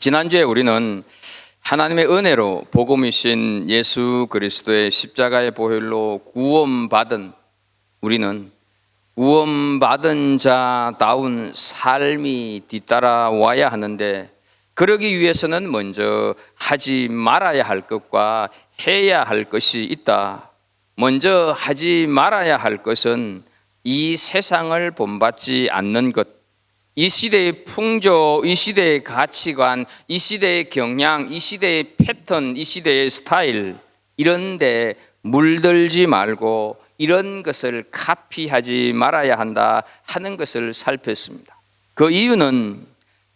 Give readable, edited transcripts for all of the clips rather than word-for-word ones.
지난주에 우리는 하나님의 은혜로 복음이신 예수 그리스도의 십자가의 보혈로 구원받은 우리는 구원받은 자다운 삶이 뒤따라와야 하는데, 그러기 위해서는 먼저 하지 말아야 할 것과 해야 할 것이 있다. 먼저 하지 말아야 할 것은 이 세상을 본받지 않는 것, 이 시대의 풍조, 이 시대의 가치관, 이 시대의 경향, 이 시대의 패턴, 이 시대의 스타일, 이런 데 물들지 말고 이런 것을 카피하지 말아야 한다 하는 것을 살폈습니다. 그 이유는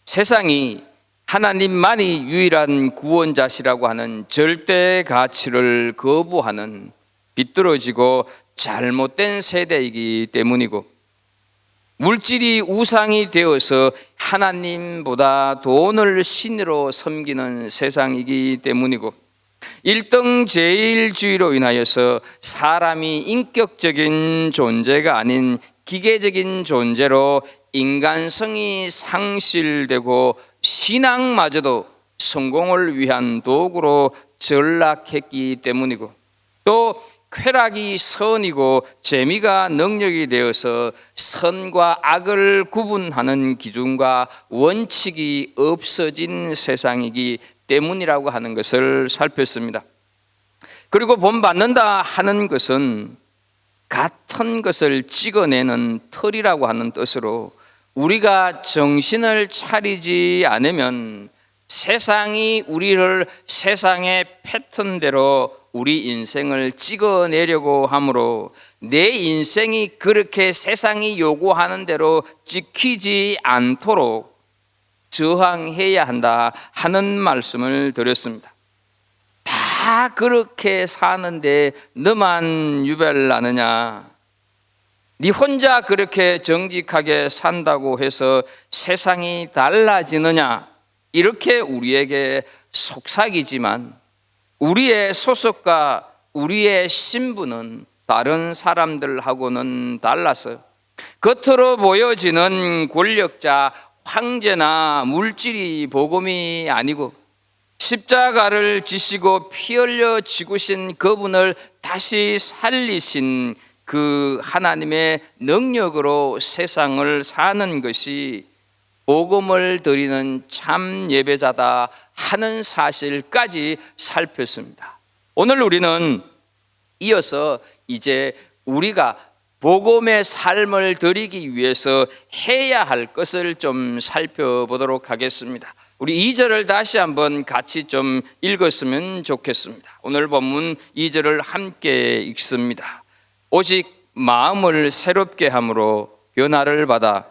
세상이 하나님만이 유일한 구원자시라고 하는 절대 가치를 거부하는 비뚤어지고 잘못된 세대이기 때문이고, 물질이 우상이 되어서 하나님보다 돈을 신으로 섬기는 세상이기 때문이고, 일등제일주의로 인하여서 사람이 인격적인 존재가 아닌 기계적인 존재로 인간성이 상실되고 신앙마저도 성공을 위한 도구로 전락했기 때문이고, 또 쾌락이 선이고 재미가 능력이 되어서 선과 악을 구분하는 기준과 원칙이 없어진 세상이기 때문이라고 하는 것을 살폈습니다. 그리고 본받는다 하는 것은 같은 것을 찍어내는 틀이라고 하는 뜻으로, 우리가 정신을 차리지 않으면 세상이 우리를 세상의 패턴대로 우리 인생을 찍어내려고 하므로, 내 인생이 그렇게 세상이 요구하는 대로 찍히지 않도록 저항해야 한다 하는 말씀을 드렸습니다. 다 그렇게 사는데 너만 유별나느냐? 네 혼자 그렇게 정직하게 산다고 해서 세상이 달라지느냐? 이렇게 우리에게 속삭이지만 우리의 소속과 우리의 신분은 다른 사람들하고는 달라서 겉으로 보여지는 권력자, 황제나 물질이 복음이 아니고, 십자가를 지시고 피 흘려 죽으신 그분을 다시 살리신 그 하나님의 능력으로 세상을 사는 것이 복음을 드리는 참 예배자다 하는 사실까지 살폈습니다. 오늘 우리는 이어서 이제 우리가 복음의 삶을 드리기 위해서 해야 할 것을 좀 살펴보도록 하겠습니다. 우리 2절을 다시 한번 같이 좀 읽었으면 좋겠습니다. 오늘 본문 2절을 함께 읽습니다. 오직 마음을 새롭게 함으로 변화를 받아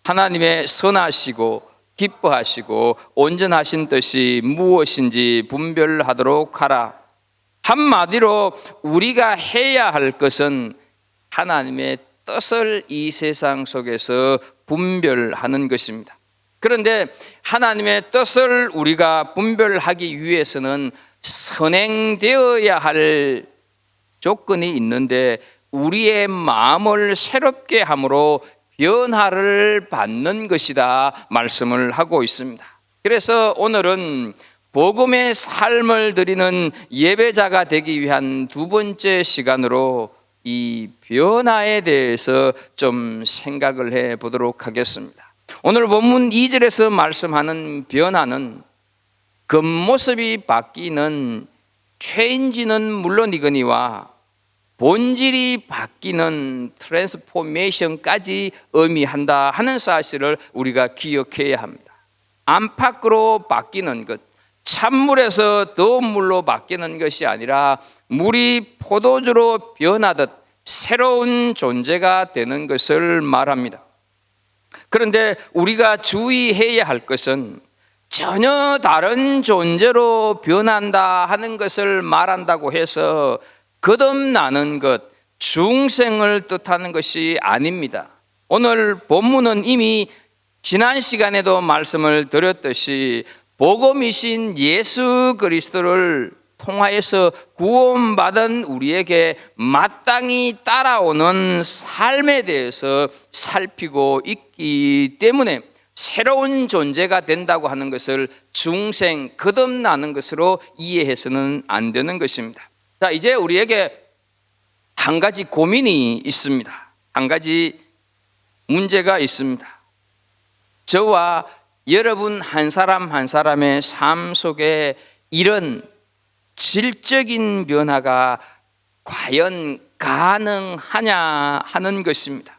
하나님의 선하시고 기뻐하시고 온전하신 뜻이 무엇인지 분별하도록 하라. 한마디로 우리가 해야 할 것은 하나님의 뜻을 이 세상 속에서 분별하는 것입니다. 그런데 하나님의 뜻을 우리가 분별하기 위해서는 선행되어야 할 조건이 있는데, 우리의 마음을 새롭게 함으로 변화를 받는 것이다 말씀을 하고 있습니다. 그래서 오늘은 복음의 삶을 드리는 예배자가 되기 위한 두 번째 시간으로 이 변화에 대해서 좀 생각을 해 보도록 하겠습니다. 오늘 본문 2절에서 말씀하는 변화는 겉모습이 바뀌는 체인지는 물론이거니와 본질이 바뀌는 트랜스포메이션까지 의미한다 하는 사실을 우리가 기억해야 합니다. 안팎으로 바뀌는 것, 찬물에서 더운 물로 바뀌는 것이 아니라 물이 포도주로 변하듯 새로운 존재가 되는 것을 말합니다. 그런데 우리가 주의해야 할 것은 전혀 다른 존재로 변한다 하는 것을 말한다고 해서 거듭나는 것, 중생을 뜻하는 것이 아닙니다. 오늘 본문은 이미 지난 시간에도 말씀을 드렸듯이 복음이신 예수 그리스도를 통하여서 구원받은 우리에게 마땅히 따라오는 삶에 대해서 살피고 있기 때문에 새로운 존재가 된다고 하는 것을 중생, 거듭나는 것으로 이해해서는 안 되는 것입니다. 자, 이제 우리에게 한 가지 고민이 있습니다. 한 가지 문제가 있습니다. 저와 여러분 한 사람 한 사람의 삶 속에 이런 질적인 변화가 과연 가능하냐 하는 것입니다.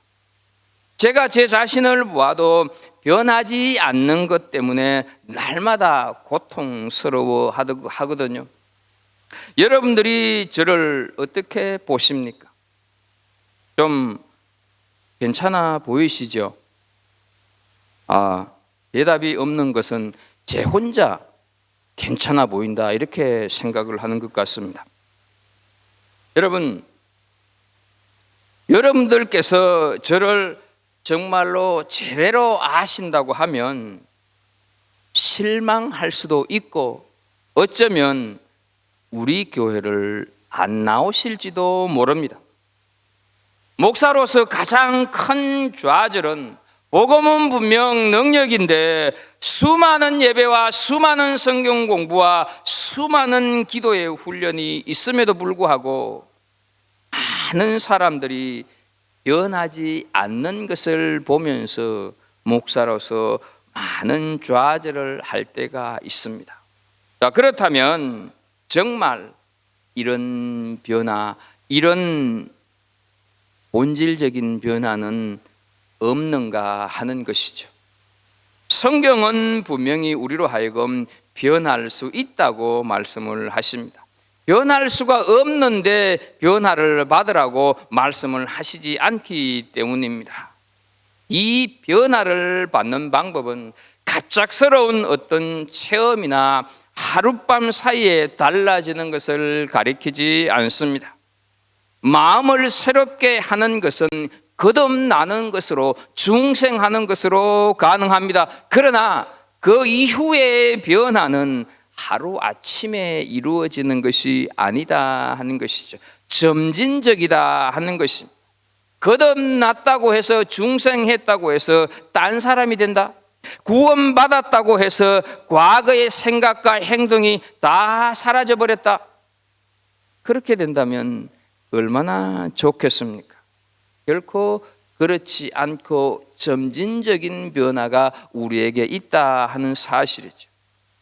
제가 제 자신을 보아도 변하지 않는 것 때문에 날마다 고통스러워 하거든요. 여러분들이 저를 어떻게 보십니까? 좀 괜찮아 보이시죠? 대답이 없는 것은 제 혼자 괜찮아 보인다 이렇게 생각을 하는 것 같습니다. 여러분들께서 저를 정말로 제대로 아신다고 하면 실망할 수도 있고 어쩌면 우리 교회를 안 나오실지도 모릅니다. 목사로서 가장 큰 좌절은 복음은 분명 능력인데 수많은 예배와 수많은 성경 공부와 수많은 기도의 훈련이 있음에도 불구하고 많은 사람들이 변하지 않는 것을 보면서 목사로서 많은 좌절을 할 때가 있습니다. 자, 그렇다면 정말 이런 변화, 이런 본질적인 변화는 없는가 하는 것이죠. 성경은 분명히 우리로 하여금 변할 수 있다고 말씀을 하십니다. 변할 수가 없는데 변화를 받으라고 말씀을 하시지 않기 때문입니다. 이 변화를 받는 방법은 갑작스러운 어떤 체험이나 하룻밤 사이에 달라지는 것을 가리키지 않습니다. 마음을 새롭게 하는 것은 거듭나는 것으로, 중생하는 것으로 가능합니다. 그러나 그 이후의 변화는 하루아침에 이루어지는 것이 아니다 하는 것이죠. 점진적이다 하는 것입니다. 거듭났다고 해서, 중생했다고 해서 딴 사람이 된다? 구원받았다고 해서 과거의 생각과 행동이 다 사라져버렸다? 그렇게 된다면 얼마나 좋겠습니까? 결코 그렇지 않고 점진적인 변화가 우리에게 있다 하는 사실이죠.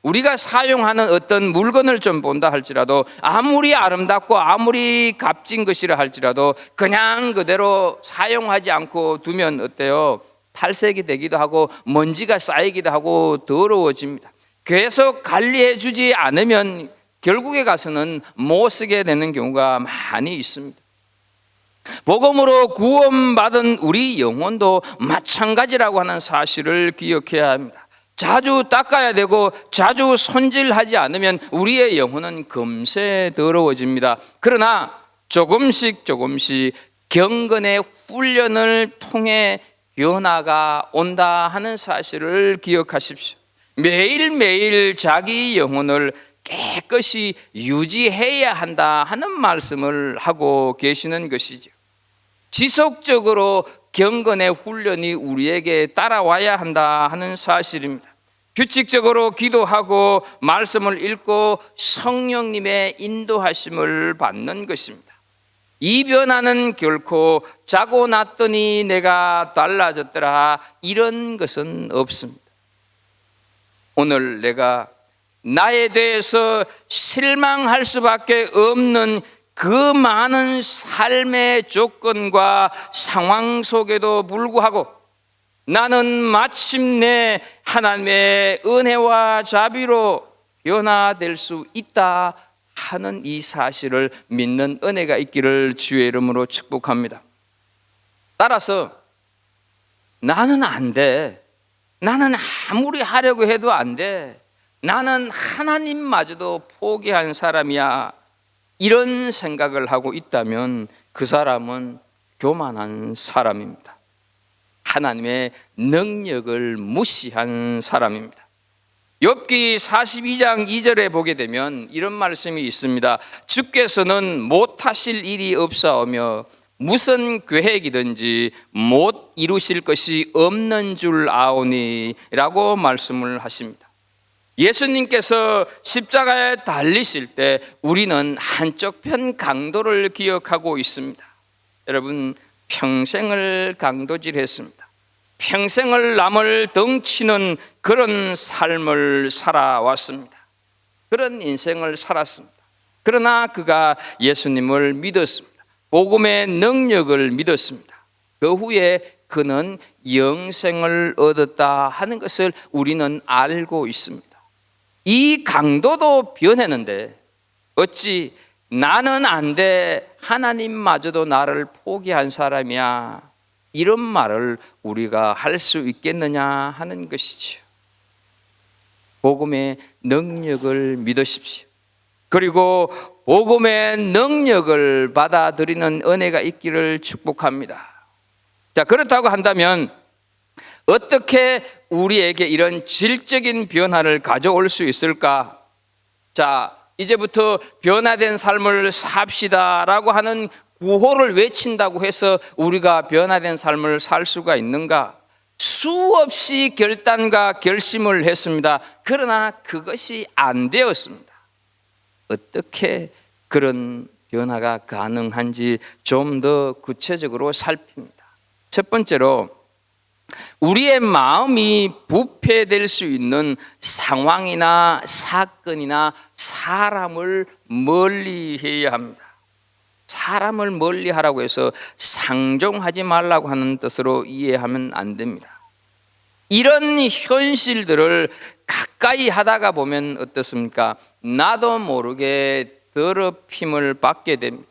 우리가 사용하는 어떤 물건을 좀 본다 할지라도 아무리 아름답고 아무리 값진 것이라 할지라도 그냥 그대로 사용하지 않고 두면 어때요? 탈색이 되기도 하고 먼지가 쌓이기도 하고 더러워집니다. 계속 관리해 주지 않으면 결국에 가서는 못 쓰게 되는 경우가 많이 있습니다. 복음으로 구원받은 우리 영혼도 마찬가지라고 하는 사실을 기억해야 합니다. 자주 닦아야 되고 자주 손질하지 않으면 우리의 영혼은 금세 더러워집니다. 그러나 조금씩 경건의 훈련을 통해 변화가 온다 하는 사실을 기억하십시오. 매일매일 자기 영혼을 깨끗이 유지해야 한다 하는 말씀을 하고 계시는 것이죠. 지속적으로 경건의 훈련이 우리에게 따라와야 한다 하는 사실입니다. 규칙적으로 기도하고 말씀을 읽고 성령님의 인도하심을 받는 것입니다. 이 변화는 결코 자고 났더니 내가 달라졌더라 이런 것은 없습니다. 오늘 내가 나에 대해서 실망할 수밖에 없는 그 많은 삶의 조건과 상황 속에도 불구하고 나는 마침내 하나님의 은혜와 자비로 변화될 수 있다 하는 이 사실을 믿는 은혜가 있기를 주의 이름으로 축복합니다. 따라서 나는 안 돼. 나는 아무리 하려고 해도 안 돼. 나는 하나님마저도 포기한 사람이야. 이런 생각을 하고 있다면 그 사람은 교만한 사람입니다. 하나님의 능력을 무시한 사람입니다. 욥기 42장 2절에 보게 되면 이런 말씀이 있습니다. 주께서는 못하실 일이 없사오며 무슨 계획이든지 못 이루실 것이 없는 줄 아오니 라고 말씀을 하십니다. 예수님께서 십자가에 달리실 때 우리는 한쪽 편 강도를 기억하고 있습니다. 여러분, 평생을 강도질했습니다. 평생을 남을 덩치는 그런 삶을 살아왔습니다. 그런 인생을 살았습니다. 그러나 그가 예수님을 믿었습니다. 복음의 능력을 믿었습니다. 그 후에 그는 영생을 얻었다 하는 것을 우리는 알고 있습니다. 이 강도도 변했는데 어찌 나는 안 돼, 하나님마저도 나를 포기한 사람이야, 이런 말을 우리가 할 수 있겠느냐 하는 것이죠. 복음의 능력을 믿으십시오. 그리고 복음의 능력을 받아들이는 은혜가 있기를 축복합니다. 자, 그렇다고 한다면 어떻게 우리에게 이런 질적인 변화를 가져올 수 있을까? 자, 이제부터 변화된 삶을 삽시다라고 하는 구호를 외친다고 해서 우리가 변화된 삶을 살 수가 있는가? 수없이 결단과 결심을 했습니다. 그러나 그것이 안 되었습니다. 어떻게 그런 변화가 가능한지 좀 더 구체적으로 살핍니다. 첫 번째로, 우리의 마음이 부패될 수 있는 상황이나 사건이나 사람을 멀리해야 합니다. 사람을 멀리하라고 해서 상종하지 말라고 하는 뜻으로 이해하면 안 됩니다. 이런 현실들을 가까이 하다가 보면 어떻습니까? 나도 모르게 더럽힘을 받게 됩니다.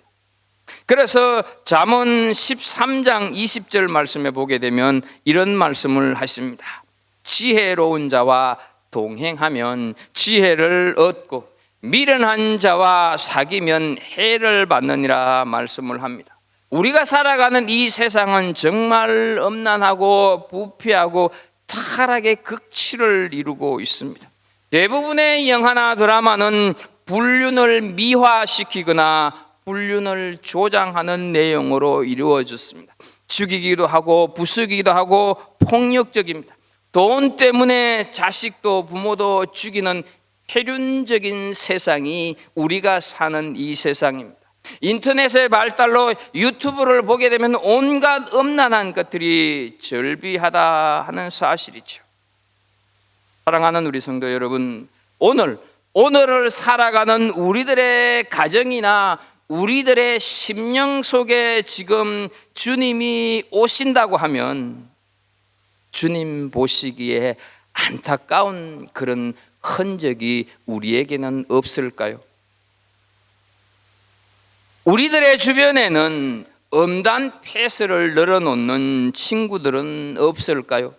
그래서 잠언 13장 20절 말씀에 보게 되면 이런 말씀을 하십니다. 지혜로운 자와 동행하면 지혜를 얻고 미련한 자와 사귀면 해를 받느니라 말씀을 합니다. 우리가 살아가는 이 세상은 정말 음란하고 부패하고 타락의 극치를 이루고 있습니다. 대부분의 영화나 드라마는 불륜을 미화시키거나 불륜을 조장하는 내용으로 이루어졌습니다. 죽이기도 하고 부수기도 하고 폭력적입니다. 돈 때문에 자식도 부모도 죽이는 폐륜적인 세상이 우리가 사는 이 세상입니다. 인터넷의 발달로 유튜브를 보게 되면 온갖 음란한 것들이 절비하다 하는 사실이죠. 사랑하는 우리 성도 여러분, 오늘을 살아가는 우리들의 가정이나 우리들의 심령 속에 지금 주님이 오신다고 하면 주님 보시기에 안타까운 그런 흔적이 우리에게는 없을까요? 우리들의 주변에는 음란 폐쇄를 늘어놓는 친구들은 없을까요?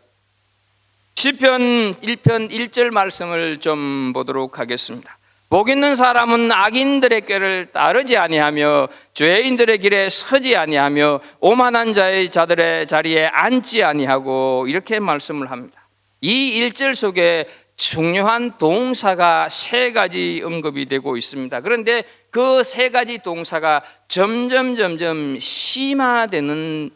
시편 1편 1절 말씀을 좀 보도록 하겠습니다. 복 있는 사람은 악인들의 꾀를 따르지 아니하며 죄인들의 길에 서지 아니하며 오만한 자들의 자리에 앉지 아니하고, 이렇게 말씀을 합니다. 이 1절 속에 중요한 동사가 세 가지 언급이 되고 있습니다. 그런데 그 세 가지 동사가 점점 심화되는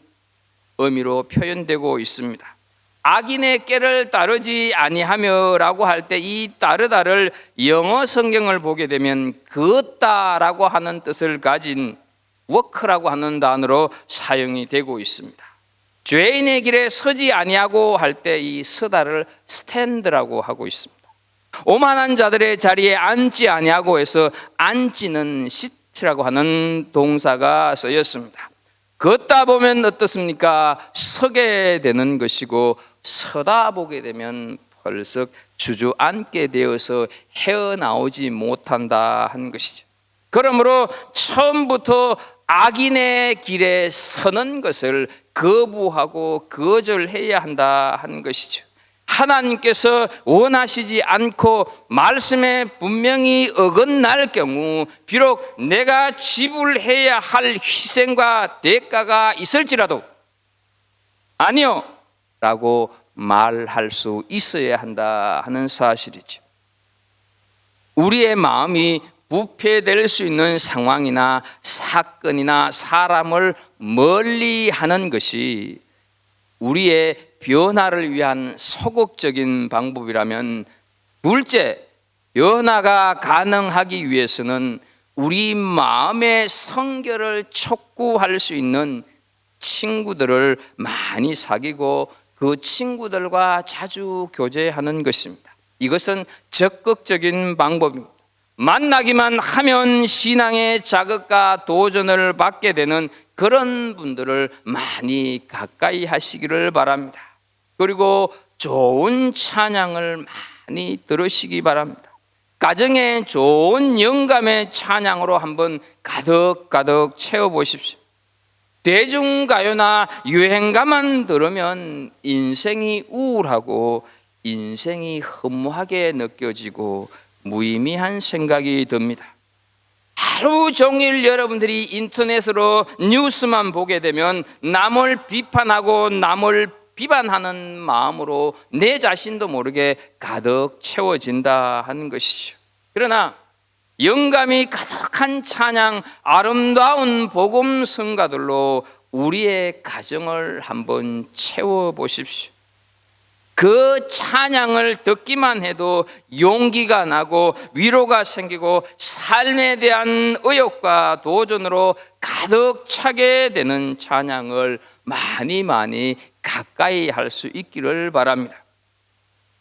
의미로 표현되고 있습니다. 악인의 꾀를 따르지 아니하며 라고 할 때 이 따르다를 영어 성경을 보게 되면 걷다라고 하는 뜻을 가진 워크라고 하는 단어로 사용이 되고 있습니다. 죄인의 길에 서지 아니하고 할 때 이 서다를 스탠드라고 하고 있습니다. 오만한 자들의 자리에 앉지 아니하고 해서 앉지는 시트라고 하는 동사가 쓰였습니다. 걷다 보면 어떻습니까? 서게 되는 것이고, 서다 보게 되면 벌써 주저앉게 되어서 헤어나오지 못한다 하는 것이죠. 그러므로 처음부터 악인의 길에 서는 것을 거부하고 거절해야 한다 하는 것이죠. 하나님께서 원하시지 않고 말씀에 분명히 어긋날 경우 비록 내가 지불해야 할 희생과 대가가 있을지라도 아니요 라고 말할 수 있어야 한다 하는 사실이죠. 우리의 마음이 부패될 수 있는 상황이나 사건이나 사람을 멀리하는 것이 우리의 변화를 위한 소극적인 방법이라면, 둘째, 변화가 가능하기 위해서는 우리 마음의 성결을 촉구할 수 있는 친구들을 많이 사귀고 그 친구들과 자주 교제하는 것입니다. 이것은 적극적인 방법입니다. 만나기만 하면 신앙의 자극과 도전을 받게 되는 그런 분들을 많이 가까이 하시기를 바랍니다. 그리고 좋은 찬양을 많이 들으시기 바랍니다. 가정에 좋은 영감의 찬양으로 한번 가득가득 채워보십시오. 대중가요나 유행가만 들으면 인생이 우울하고 인생이 허무하게 느껴지고 무의미한 생각이 듭니다. 하루 종일 여러분들이 인터넷으로 뉴스만 보게 되면 남을 비판하고 남을 비판하는 마음으로 내 자신도 모르게 가득 채워진다 하는 것이죠. 그러나 영감이 가득한 찬양, 아름다운 복음 성가들로 우리의 가정을 한번 채워보십시오. 그 찬양을 듣기만 해도 용기가 나고 위로가 생기고 삶에 대한 의욕과 도전으로 가득 차게 되는 찬양을 많이 가까이 할 수 있기를 바랍니다.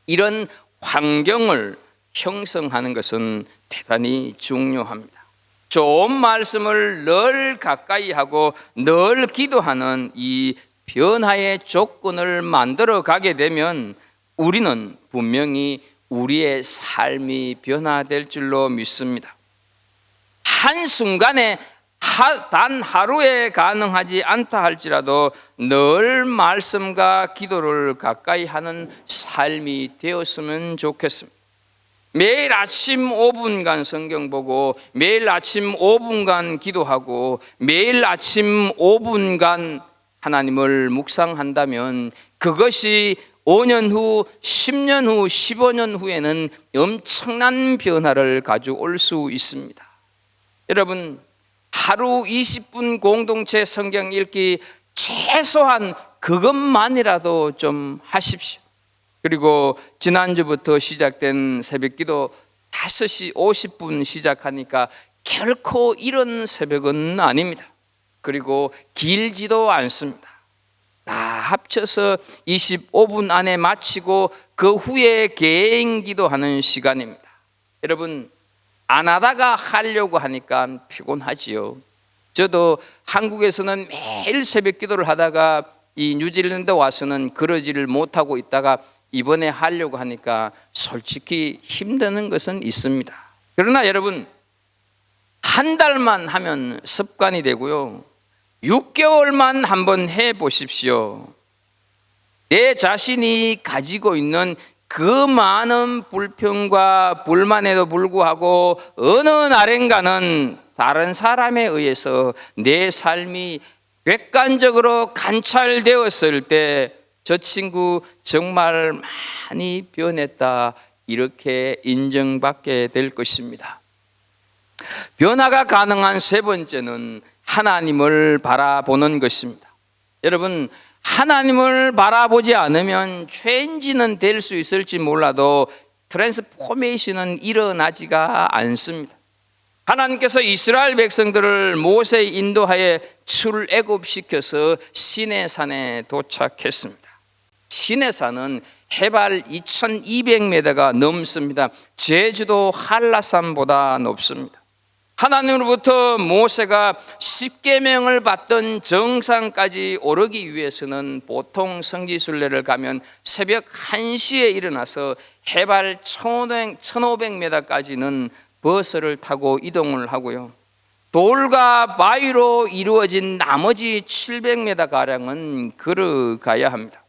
이런 환경을 형성하는 것은 대단히 중요합니다. 좋은 말씀을 늘 가까이 하고 늘 기도하는 이 변화의 조건을 만들어 가게 되면 우리는 분명히 우리의 삶이 변화될 줄로 믿습니다. 한순간에 단 하루에 가능하지 않다 할지라도 늘 말씀과 기도를 가까이 하는 삶이 되었으면 좋겠습니다. 매일 아침 5분간 성경 보고 매일 아침 5분간 기도하고 매일 아침 5분간 하나님을 묵상한다면 그것이 5년 후, 10년 후, 15년 후에는 엄청난 변화를 가져올 수 있습니다. 여러분, 하루 20분 공동체 성경 읽기 최소한 그것만이라도 좀 하십시오. 그리고 지난주부터 시작된 새벽기도 5시 50분 시작하니까 결코 이런 새벽은 아닙니다. 그리고 길지도 않습니다. 다 합쳐서 25분 안에 마치고 그 후에 개인기도 하는 시간입니다. 여러분, 안 하다가 하려고 하니까 피곤하지요. 저도 한국에서는 매일 새벽기도를 하다가 이 뉴질랜드 와서는 그러지를 못하고 있다가 이번에 하려고 하니까 솔직히 힘드는 것은 있습니다. 그러나 여러분, 한 달만 하면 습관이 되고요, 6개월만 한번 해보십시오. 내 자신이 가지고 있는 그 많은 불평과 불만에도 불구하고 어느 날인가는 다른 사람에 의해서 내 삶이 객관적으로 관찰되었을 때 저 친구 정말 많이 변했다, 이렇게 인정받게 될 것입니다. 변화가 가능한 세 번째는 하나님을 바라보는 것입니다. 여러분, 하나님을 바라보지 않으면 체인지는 될 수 있을지 몰라도 트랜스포메이션은 일어나지가 않습니다. 하나님께서 이스라엘 백성들을 모세의 인도하에 출애굽시켜서 시내산에 도착했습니다. 시내산은 해발 2200m가 넘습니다. 제주도 한라산보다 높습니다. 하나님으로부터 모세가 십계명을 받던 정상까지 오르기 위해서는 보통 성지순례를 가면 새벽 1시에 일어나서 해발 1500m까지는 버스를 타고 이동을 하고요, 돌과 바위로 이루어진 나머지 700m가량은 걸어가야 합니다.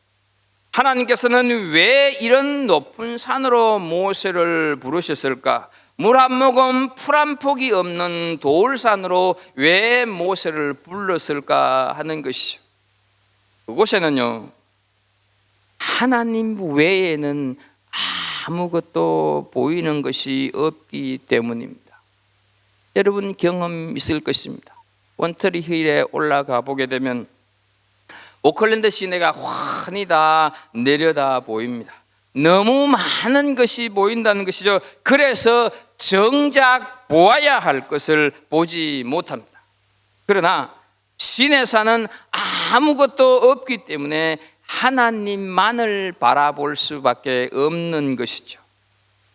하나님께서는 왜 이런 높은 산으로 모세를 부르셨을까? 물 한 모금 풀 한 폭이 없는 돌산으로 왜 모세를 불렀을까 하는 것이죠. 그곳에는요, 하나님 외에는 아무것도 보이는 것이 없기 때문입니다. 여러분 경험 있을 것입니다. 원터리 힐에 올라가 보게 되면 오클랜드 시내가 환히 다 내려다 보입니다. 너무 많은 것이 보인다는 것이죠. 그래서 정작 보아야 할 것을 보지 못합니다. 그러나 시내산은 아무것도 없기 때문에 하나님만을 바라볼 수밖에 없는 것이죠.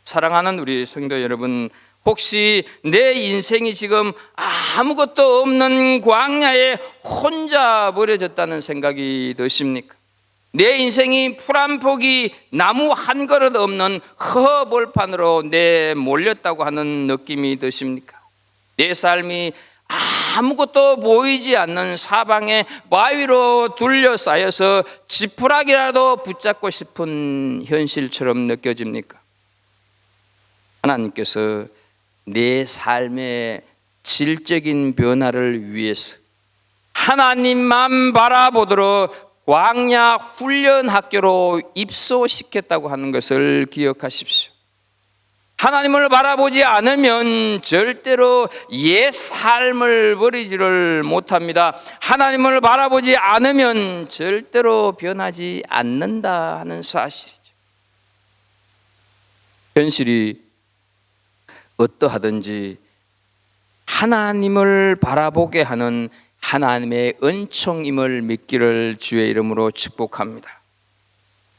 사랑하는 우리 성도 여러분, 혹시 내 인생이 지금 아무것도 없는 광야에 혼자 버려졌다는 생각이 드십니까? 내 인생이 풀 한 포기, 나무 한 그릇 없는 허벌판으로 내몰렸다고 하는 느낌이 드십니까? 내 삶이 아무것도 보이지 않는 사방에 바위로 둘러싸여서 지푸라기라도 붙잡고 싶은 현실처럼 느껴집니까? 하나님께서 내 삶의 질적인 변화를 위해서 하나님만 바라보도록 광야 훈련 학교로 입소시켰다고 하는 것을 기억하십시오. 하나님을 바라보지 않으면 절대로 옛 삶을 버리지를 못합니다. 하나님을 바라보지 않으면 절대로 변하지 않는다 하는 사실이죠. 현실이 어떠하든지 하나님을 바라보게 하는 하나님의 은총임을 믿기를 주의 이름으로 축복합니다.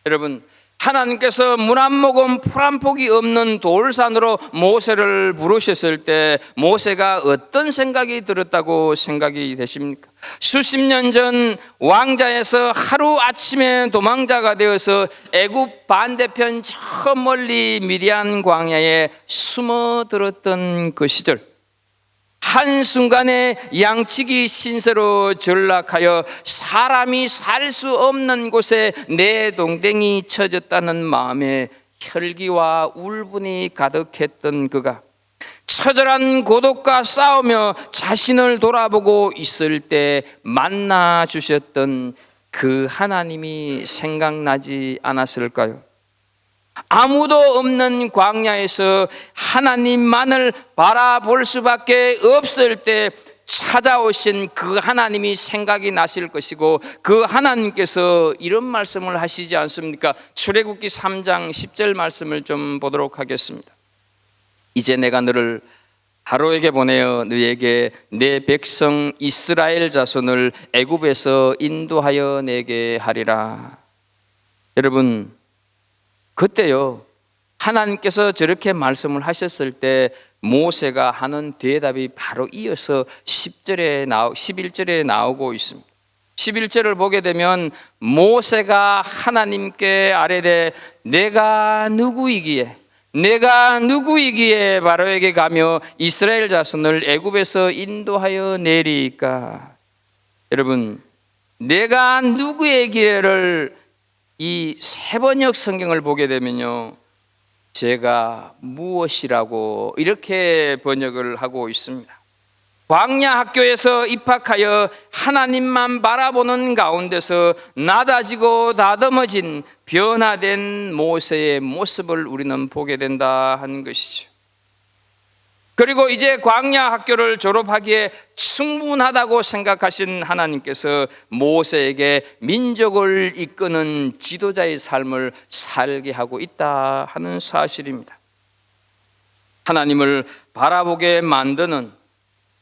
여러분, 하나님께서 물 한 모금 풀 한 폭이 없는 돌산으로 모세를 부르셨을 때 모세가 어떤 생각이 들었다고 생각이 되십니까? 수십 년 전 왕자에서 하루아침에 도망자가 되어서 애굽 반대편 저 멀리 미디안 광야에 숨어들었던 그 시절, 한순간에 양치기 신세로 전락하여 사람이 살 수 없는 곳에 내동댕이 쳐졌다는 마음에 혈기와 울분이 가득했던 그가 처절한 고독과 싸우며 자신을 돌아보고 있을 때 만나 주셨던 그 하나님이 생각나지 않았을까요? 아무도 없는 광야에서 하나님만을 바라볼 수밖에 없을 때 찾아오신 그 하나님이 생각이 나실 것이고, 그 하나님께서 이런 말씀을 하시지 않습니까? 출애굽기 3장 10절 말씀을 좀 보도록 하겠습니다. 이제 내가 너를 바로에게 보내어 너에게 내 백성 이스라엘 자손을 애굽에서 인도하여 내게 하리라. 여러분, 그때요, 하나님께서 저렇게 말씀을 하셨을 때 모세가 하는 대답이 바로 이어서 11절에 나오고 있습니다. 11절을 보게 되면 모세가 하나님께 아뢰되 내가 누구이기에 바로에게 가며 이스라엘 자손을 애굽에서 인도하여 내리까. 여러분, 내가 누구이기를 이 세번역 성경을 보게 되면요, 제가 무엇이라고 이렇게 번역을 하고 있습니다. 광야 학교에서 입학하여 하나님만 바라보는 가운데서 낮아지고 다듬어진 변화된 모세의 모습을 우리는 보게 된다 하는 것이죠. 그리고 이제 광야 학교를 졸업하기에 충분하다고 생각하신 하나님께서 모세에게 민족을 이끄는 지도자의 삶을 살게 하고 있다 하는 사실입니다. 하나님을 바라보게 만드는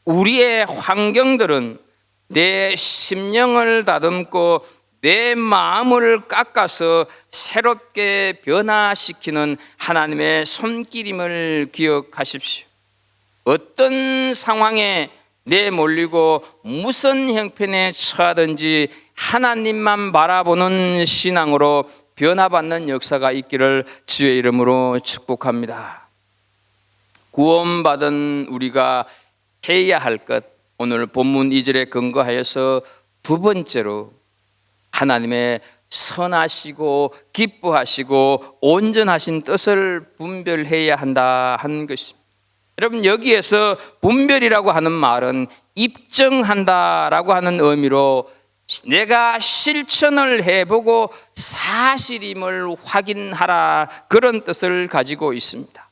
우리의 환경들은 내 심령을 다듬고 내 마음을 깎아서 새롭게 변화시키는 하나님의 손길임을 기억하십시오. 어떤 상황에 내몰리고 무슨 형편에 처하든지 하나님만 바라보는 신앙으로 변화받는 역사가 있기를 주의 이름으로 축복합니다. 구원받은 우리가 해야 할 것, 오늘 본문 2절에 근거하여서 두 번째로 하나님의 선하시고 기뻐하시고 온전하신 뜻을 분별해야 한다 하는 것입니다. 여러분, 여기에서 분별이라고 하는 말은 입증한다라고 하는 의미로 내가 실천을 해보고 사실임을 확인하라, 그런 뜻을 가지고 있습니다.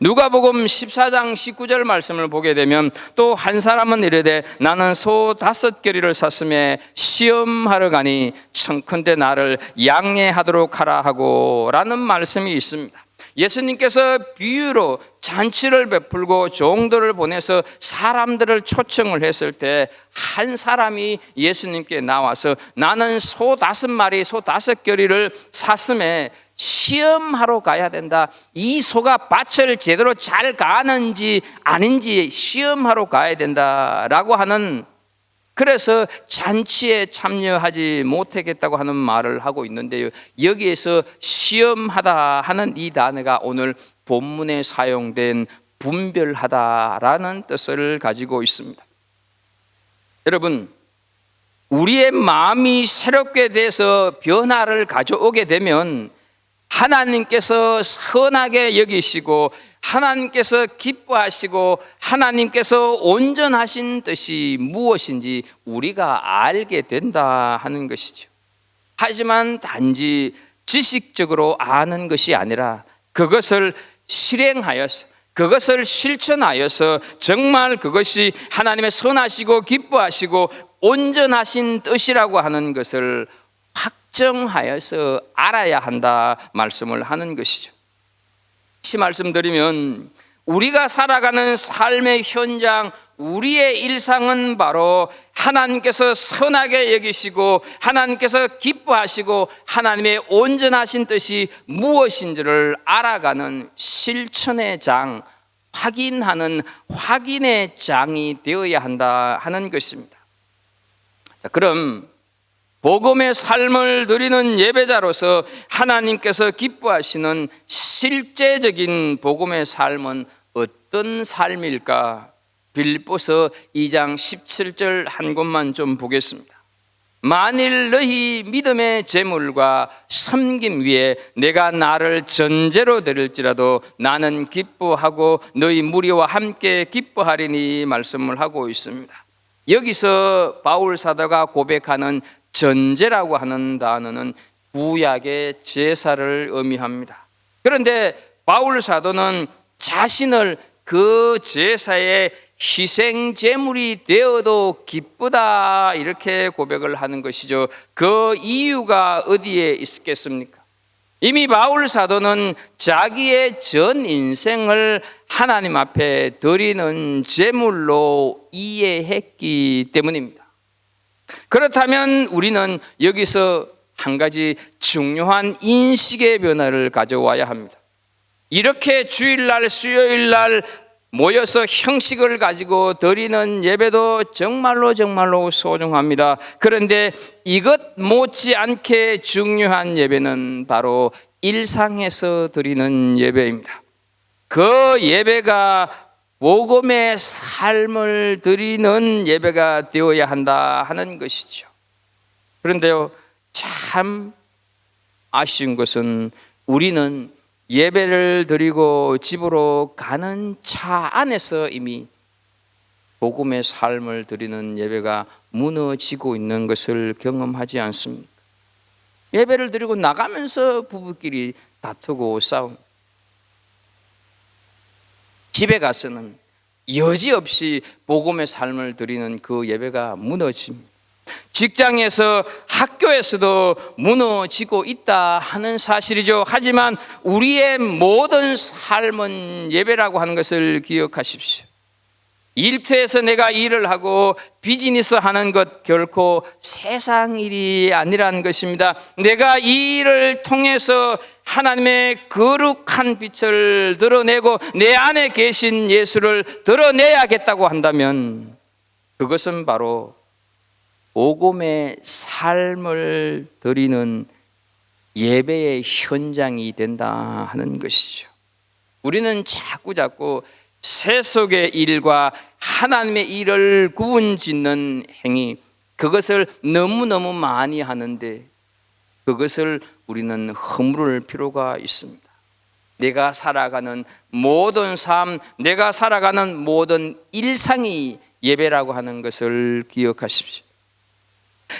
누가복음 14장 19절 말씀을 보게 되면 또 한 사람은 이르되 나는 소 5겨리를 샀음에 시험하러 가니 청컨대 나를 양해하도록 하라 하고 라는 말씀이 있습니다. 예수님께서 비유로 잔치를 베풀고 종들을 보내서 사람들을 초청을 했을 때 한 사람이 예수님께 나와서 나는 소 5마리, 소 5겨리를 샀음에 시험하러 가야 된다. 이 소가 밭을 제대로 잘 가는지 아닌지 시험하러 가야 된다라고 하는, 그래서 잔치에 참여하지 못하겠다고 하는 말을 하고 있는데요, 여기에서 시험하다 하는 이 단어가 오늘 본문에 사용된 분별하다라는 뜻을 가지고 있습니다. 여러분, 우리의 마음이 새롭게 돼서 변화를 가져오게 되면 하나님께서 선하게 여기시고 하나님께서 기뻐하시고 하나님께서 온전하신 뜻이 무엇인지 우리가 알게 된다 하는 것이죠. 하지만 단지 지식적으로 아는 것이 아니라 그것을 실행하여서, 그것을 실천하여서 정말 그것이 하나님의 선하시고 기뻐하시고 온전하신 뜻이라고 하는 것을 확정하여서 알아야 한다 말씀을 하는 것이죠. 다시 말씀드리면 우리가 살아가는 삶의 현장, 우리의 일상은 바로 하나님께서 선하게 여기시고 하나님께서 기뻐하시고 하나님의 온전하신 뜻이 무엇인지를 알아가는 실천의 장, 확인하는 확인의 장이 되어야 한다 하는 것입니다. 자, 그럼 복음의 삶을 드리는 예배자로서 하나님께서 기뻐하시는 실제적인 복음의 삶은 어떤 삶일까? 빌립보서 2장 17절 한 곳만 좀 보겠습니다. 만일 너희 믿음의 제물과 섬김 위에 내가 나를 전제로 드릴지라도 나는 기뻐하고 너희 무리와 함께 기뻐하리니 말씀을 하고 있습니다. 여기서 바울 사도가 고백하는 전제라고 하는 단어는 구약의 제사를 의미합니다. 그런데 바울 사도는 자신을 그 제사의 희생 제물이 되어도 기쁘다 이렇게 고백을 하는 것이죠. 그 이유가 어디에 있겠습니까? 이미 바울 사도는 자기의 전 인생을 하나님 앞에 드리는 제물로 이해했기 때문입니다. 그렇다면 우리는 여기서 한 가지 중요한 인식의 변화를 가져와야 합니다. 이렇게 주일날, 수요일날 모여서 형식을 가지고 드리는 예배도 정말로 소중합니다. 그런데 이것 못지않게 중요한 예배는 바로 일상에서 드리는 예배입니다. 그 예배가 복음의 삶을 드리는 예배가 되어야 한다 하는 것이죠. 그런데요, 참 아쉬운 것은 우리는 예배를 드리고 집으로 가는 차 안에서 이미 복음의 삶을 드리는 예배가 무너지고 있는 것을 경험하지 않습니까? 예배를 드리고 나가면서 부부끼리 다투고 싸움, 집에 가서는 여지없이 복음의 삶을 드리는 그 예배가 무너집니다. 직장에서, 학교에서도 무너지고 있다 하는 사실이죠. 하지만 우리의 모든 삶은 예배라고 하는 것을 기억하십시오. 일터에서 내가 일을 하고 비즈니스 하는 것 결코 세상 일이 아니라는 것입니다. 내가 이 일을 통해서 하나님의 거룩한 빛을 드러내고 내 안에 계신 예수를 드러내야겠다고 한다면 그것은 바로 복음의 삶을 드리는 예배의 현장이 된다 하는 것이죠. 우리는 자꾸 세속의 일과 하나님의 일을 구분짓는 행위, 그것을 너무너무 많이 하는데 그것을 우리는 허물을 필요가 있습니다. 내가 살아가는 모든 삶, 내가 살아가는 모든 일상이 예배라고 하는 것을 기억하십시오.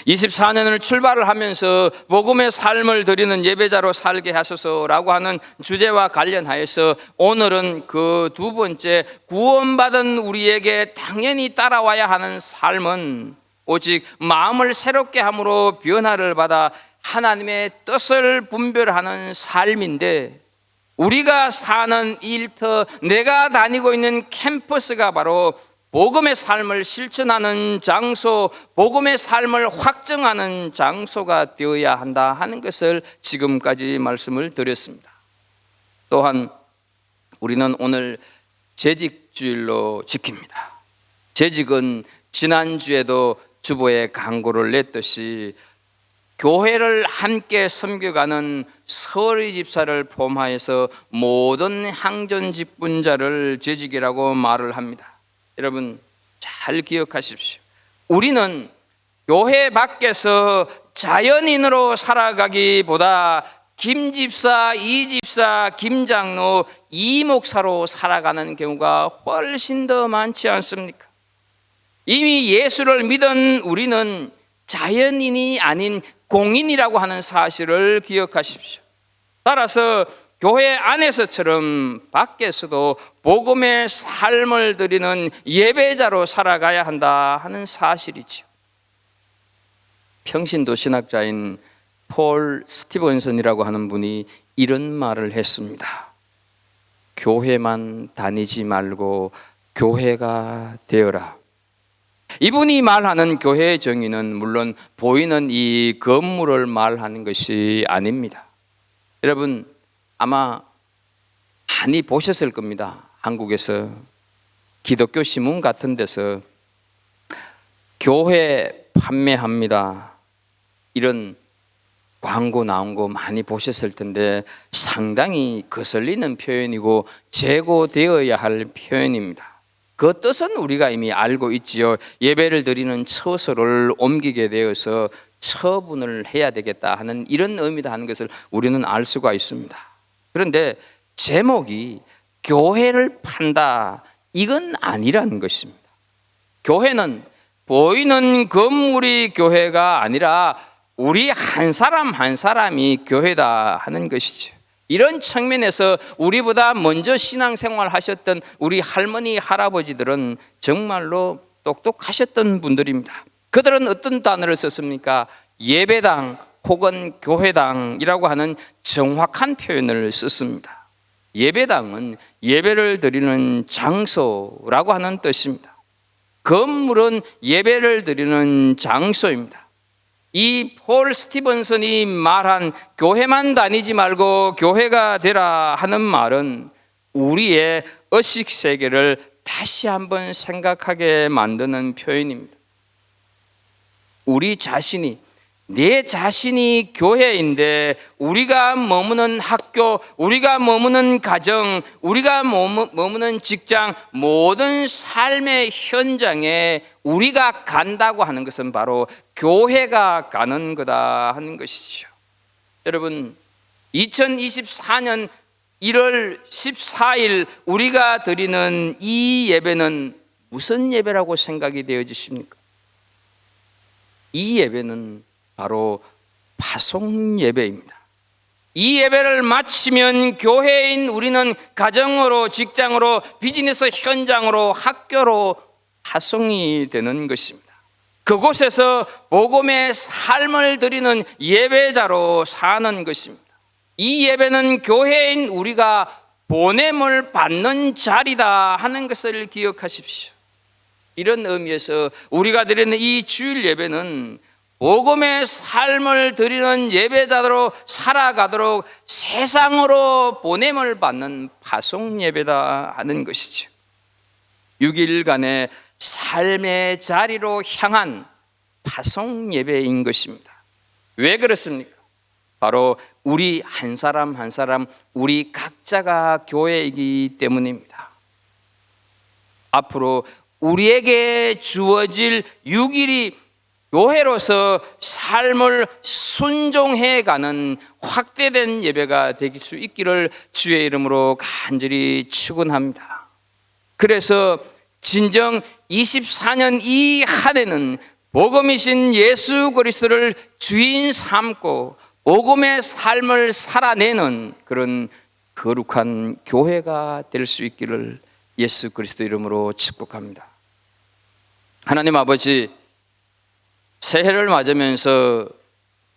24년을 출발을 하면서 복음의 삶을 드리는 예배자로 살게 하소서라고 하는 주제와 관련하여서 오늘은 그 두 번째, 구원받은 우리에게 당연히 따라와야 하는 삶은 오직 마음을 새롭게 함으로 변화를 받아 하나님의 뜻을 분별하는 삶인데, 우리가 사는 일터, 내가 다니고 있는 캠퍼스가 바로 복음의 삶을 실천하는 장소, 복음의 삶을 확정하는 장소가 되어야 한다 하는 것을 지금까지 말씀을 드렸습니다. 또한 우리는 오늘 재직주일로 지킵니다. 재직은 지난주에도 주보에 강구를 냈듯이 교회를 함께 섬겨가는 서리 집사를 포함하여서 모든 항전 직분자를 재직이라고 말을 합니다. 여러분 잘 기억하십시오. 우리는 교회 밖에서 자연인으로 살아가기보다 김 집사, 이 집사, 김 장로, 이 목사로 살아가는 경우가 훨씬 더 많지 않습니까? 이미 예수를 믿은 우리는 자연인이 아닌 공인이라고 하는 사실을 기억하십시오. 따라서 교회 안에서처럼 밖에서도 복음의 삶을 드리는 예배자로 살아가야 한다 하는 사실이죠. 평신도 신학자인 폴 스티븐슨이라고 하는 분이 이런 말을 했습니다. 교회만 다니지 말고 교회가 되어라. 이분이 말하는 교회의 정의는 물론 보이는 이 건물을 말하는 것이 아닙니다. 여러분 아마 많이 보셨을 겁니다. 한국에서 기독교 신문 같은 데서 교회 판매합니다, 이런 광고 나온 거 많이 보셨을 텐데 상당히 거슬리는 표현이고 재고되어야 할 표현입니다. 그 뜻은 우리가 이미 알고 있지요. 예배를 드리는 처소를 옮기게 되어서 처분을 해야 되겠다 하는 이런 의미다 하는 것을 우리는 알 수가 있습니다. 그런데 제목이 교회를 판다, 이건 아니라는 것입니다. 교회는 보이는 건물이 교회가 아니라 우리 한 사람 한 사람이 교회다 하는 것이죠. 이런 측면에서 우리보다 먼저 신앙생활 하셨던 우리 할머니, 할아버지들은 정말로 똑똑하셨던 분들입니다. 그들은 어떤 단어를 썼습니까? 예배당 혹은 교회당이라고 하는 정확한 표현을 썼습니다. 예배당은 예배를 드리는 장소라고 하는 뜻입니다. 건물은 예배를 드리는 장소입니다. 이 폴 스티븐슨이 말한 교회만 다니지 말고 교회가 되라 하는 말은 우리의 의식 세계를 다시 한번 생각하게 만드는 표현입니다. 우리 자신이, 내 자신이 교회인데 우리가 머무는 학교, 우리가 머무는 가정, 우리가 머무는 직장, 모든 삶의 현장에 우리가 간다고 하는 것은 바로 교회가 가는 거다 하는 것이죠. 여러분 2024년 1월 14일 우리가 드리는 이 예배는 무슨 예배라고 생각이 되어지십니까? 이 예배는 바로 파송 예배입니다. 이 예배를 마치면 교회인 우리는 가정으로, 직장으로, 비즈니스 현장으로, 학교로 파송이 되는 것입니다. 그곳에서 복음의 삶을 드리는 예배자로 사는 것입니다. 이 예배는 교회인 우리가 보냄을 받는 자리다 하는 것을 기억하십시오. 이런 의미에서 우리가 드리는 이 주일 예배는 복음의 삶을 드리는 예배자로 살아가도록 세상으로 보냄을 받는 파송 예배다 하는 것이죠. 6일간의 삶의 자리로 향한 파송 예배인 것입니다. 왜 그렇습니까? 바로 우리 한 사람 한 사람, 우리 각자가 교회이기 때문입니다. 앞으로 우리에게 주어질 6일이 교회로서 삶을 순종해가는 확대된 예배가 될 수 있기를 주의 이름으로 간절히 축원합니다. 그래서 진정 24년 이 한 해는 복음이신 예수 그리스도를 주인 삼고 복음의 삶을 살아내는 그런 거룩한 교회가 될 수 있기를 예수 그리스도 이름으로 축복합니다. 하나님 아버지, 새해를 맞으면서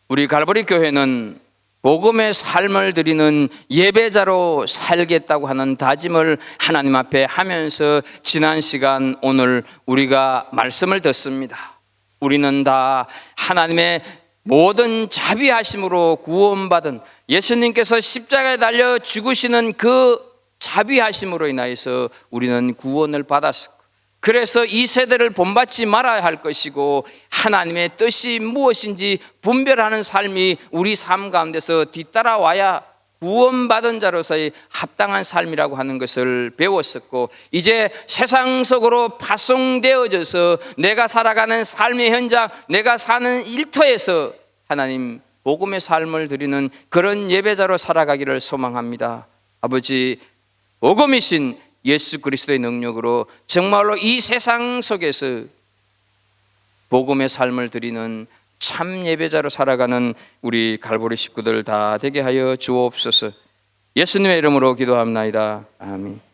우리 갈보리 교회는 복음의 삶을 드리는 예배자로 살겠다고 하는 다짐을 하나님 앞에 하면서 지난 시간 오늘 우리가 말씀을 듣습니다. 우리는 다 하나님의 모든 자비하심으로 구원받은 예수님께서 십자가에 달려 죽으시는 그 자비하심으로 인하여서 우리는 구원을 받았습니다. 그래서 이 세대를 본받지 말아야 할 것이고 하나님의 뜻이 무엇인지 분별하는 삶이 우리 삶 가운데서 뒤따라와야 구원받은 자로서의 합당한 삶이라고 하는 것을 배웠었고, 이제 세상 속으로 파송되어져서 내가 살아가는 삶의 현장, 내가 사는 일터에서 하나님 복음의 삶을 드리는 그런 예배자로 살아가기를 소망합니다. 아버지, 복음이신 예수 그리스도의 능력으로 정말로 이 세상 속에서 복음의 삶을 드리는 참 예배자로 살아가는 우리 갈보리 식구들 다 되게 하여 주옵소서. 예수님의 이름으로 기도합나이다. 아멘.